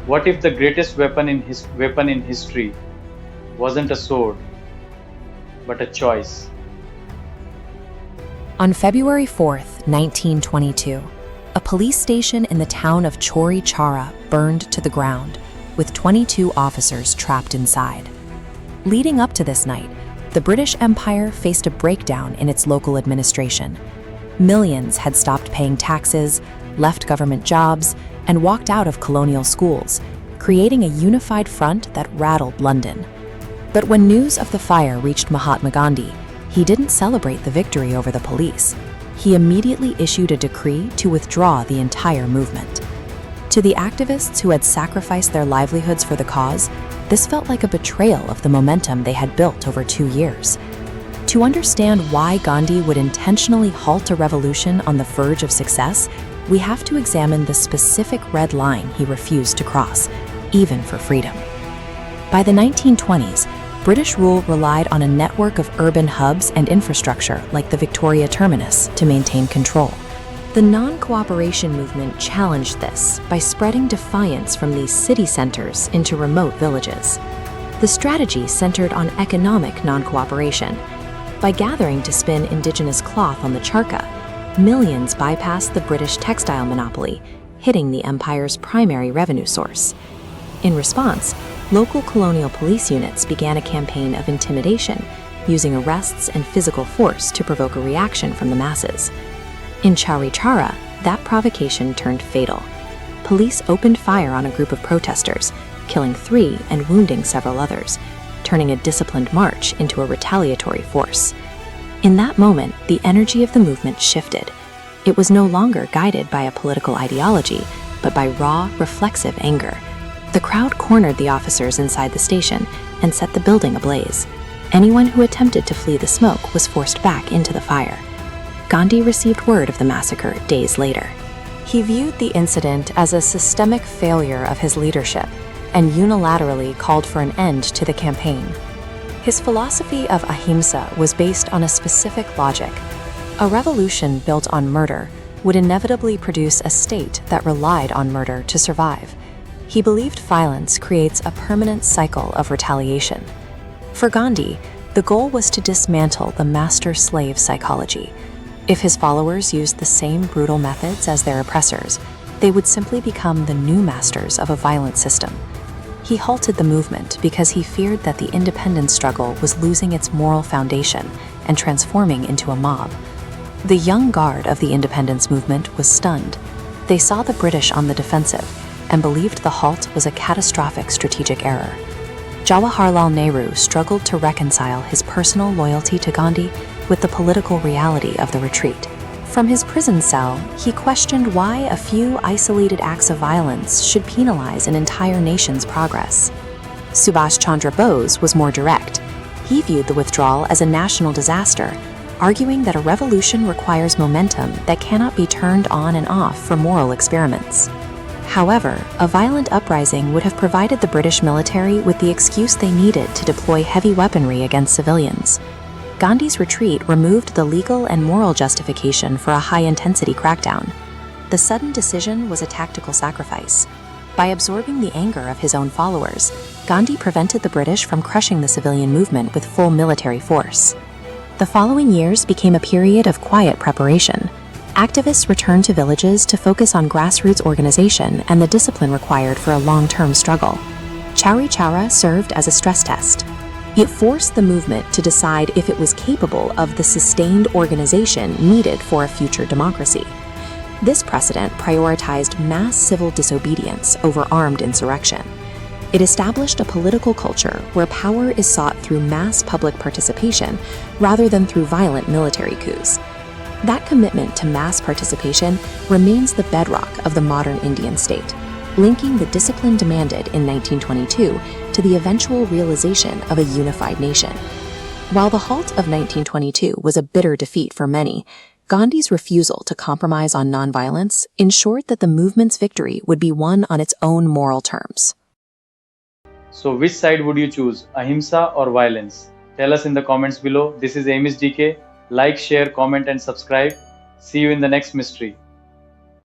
What if the greatest weapon in history wasn't a sword, but a choice? On February 4th, 1922, a police station in the town of Chori Chara burned to the ground, with 22 officers trapped inside. Leading up to this night, the British Empire faced a breakdown in its local administration. Millions had stopped paying taxes, left government jobs, and walked out of colonial schools, creating a unified front that rattled London. But when news of the fire reached Mahatma Gandhi, he didn't celebrate the victory over the police. He immediately issued a decree to withdraw the entire movement. To the activists who had sacrificed their livelihoods for the cause, this felt like a betrayal of the momentum they had built over 2 years. To understand why Gandhi would intentionally halt a revolution on the verge of success, we have to examine the specific red line he refused to cross, even for freedom. By the 1920s, British rule relied on a network of urban hubs and infrastructure like the Victoria Terminus to maintain control. The non-cooperation movement challenged this by spreading defiance from these city centers into remote villages. The strategy centered on economic non-cooperation. By gathering to spin indigenous cloth on the charkha, millions bypassed the British textile monopoly, hitting the empire's primary revenue source. In response, local colonial police units began a campaign of intimidation, using arrests and physical force to provoke a reaction from the masses. In Chowri Chara, that provocation turned fatal. Police opened fire on a group of protesters, killing 3 and wounding several others, turning a disciplined march into a retaliatory force. In that moment, the energy of the movement shifted. It was no longer guided by a political ideology, but by raw, reflexive anger. The crowd cornered the officers inside the station and set the building ablaze. Anyone who attempted to flee the smoke was forced back into the fire. Gandhi received word of the massacre days later. He viewed the incident as a systemic failure of his leadership and unilaterally called for an end to the campaign. His philosophy of Ahimsa was based on a specific logic. A revolution built on murder would inevitably produce a state that relied on murder to survive. He believed violence creates a permanent cycle of retaliation. For Gandhi, the goal was to dismantle the master-slave psychology. If his followers used the same brutal methods as their oppressors, they would simply become the new masters of a violent system. He halted the movement because he feared that the independence struggle was losing its moral foundation and transforming into a mob. The young guard of the independence movement was stunned. They saw the British on the defensive and believed the halt was a catastrophic strategic error. Jawaharlal Nehru struggled to reconcile his personal loyalty to Gandhi with the political reality of the retreat. From his prison cell, he questioned why a few isolated acts of violence should penalize an entire nation's progress. Subhash Chandra Bose was more direct. He viewed the withdrawal as a national disaster, arguing that a revolution requires momentum that cannot be turned on and off for moral experiments. However, a violent uprising would have provided the British military with the excuse they needed to deploy heavy weaponry against civilians. Gandhi's retreat removed the legal and moral justification for a high-intensity crackdown. The sudden decision was a tactical sacrifice. By absorbing the anger of his own followers, Gandhi prevented the British from crushing the civilian movement with full military force. The following years became a period of quiet preparation. Activists returned to villages to focus on grassroots organization and the discipline required for a long-term struggle. Chowri Chowra served as a stress test. It forced the movement to decide if it was capable of the sustained organization needed for a future democracy. This precedent prioritized mass civil disobedience over armed insurrection. It established a political culture where power is sought through mass public participation rather than through violent military coups. That commitment to mass participation remains the bedrock of the modern Indian state, linking the discipline demanded in 1922 to the eventual realization of a unified nation. While the halt of 1922 was a bitter defeat for many, Gandhi's refusal to compromise on nonviolence ensured that the movement's victory would be won on its own moral terms. So which side would you choose, Ahimsa or violence? Tell us in the comments below. This is Amos DK. Like, share, comment and subscribe. See you in the next mystery.